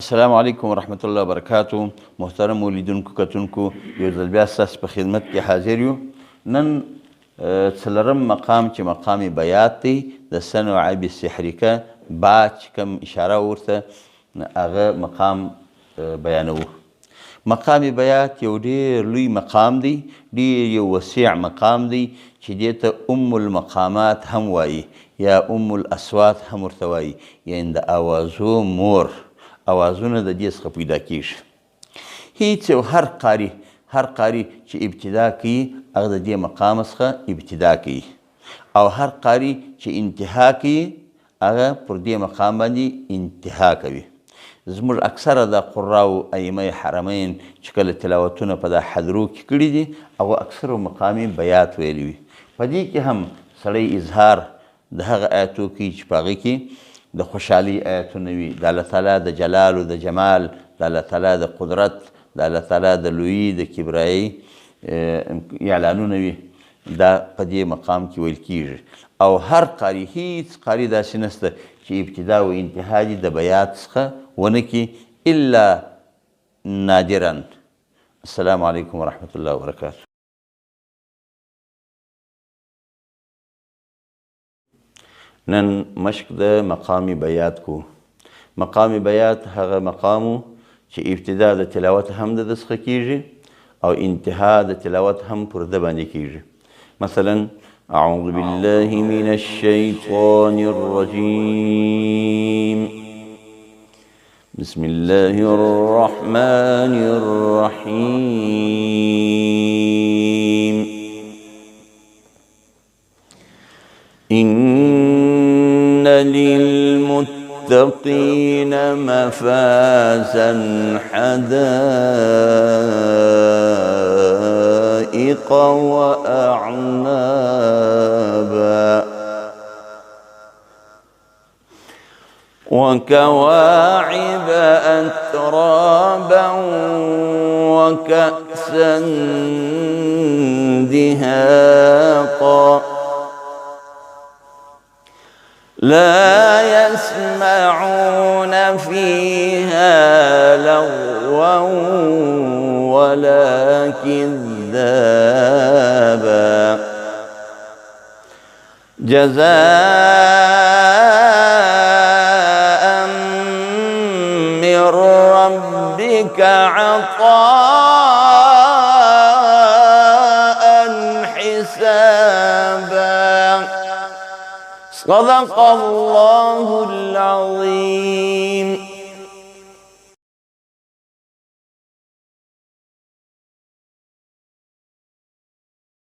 السلام علیکم ورحمت الله وبرکاتو. محترم ولیدونکو کتونکو، یو ځل بیا ستاسو په خدمت کې حاضر یو. نن څلرم مقام چې مقام بیات دی د سن و عیب السحرکه با چې کوم اشاره ورته هغه مقام بیانوو. مقام بیات یو ډېر لوی مقام دی، ډېر یو وسیع مقام دی چې دې ته ام المقامات هم وایي یا ام الاصوات هم ورته وایي، یعنې د اوازو مور. اوازونه د دې څخه پیدا کیږي. هیڅ یو هر قاري چې ابتدا کوي هغه د دې مقام څخه ابتدا کوي، او هر قاري چې انتها کوي هغه پر دې مقام باندې انتها کوي. زموږ اکثره د قراو ائمه حرمین چې کله تلاوتونه په د حضرو کې کړي دي هغه اکثرو مقام بیات ویلي وي. په دې کې هم سړی اظهار د هغه آیاتو کوي چې په هغه کې د خوشحالي آیتونه وي، د الله تعالی د جلال و د جمال، د الله تعالی د قدرت، د الله تعالی د لویي د کبرایي اعلانونه وي. دا په دې مقام کې ویل کیږي. او هر قاري، هیڅ قاري داسې نشته چې ابتدا و انتها دې د بیات څخه ونه کړي الا نادرا. السلام علیکم ورحمت الله وبرکاتو. نن مشق د مقام بیات کو. مقام بیات هغه مقامو چې ابتدا د تلاوت هم د څخه کیږي او انتها د تلاوت هم پر ده باندې کیږي. مثلا اعوذ بالله من الشیطان الرجیم، بسم الله الرحمن الرحیم. إن للمتقين مفازا حدائق وأعنابا وكواعب أترابا وكأسا دهاقا لا يسمعون فيها لغوا ولا كذابا جزاء من ربك عطاء حسابا. صدق الله العظيم.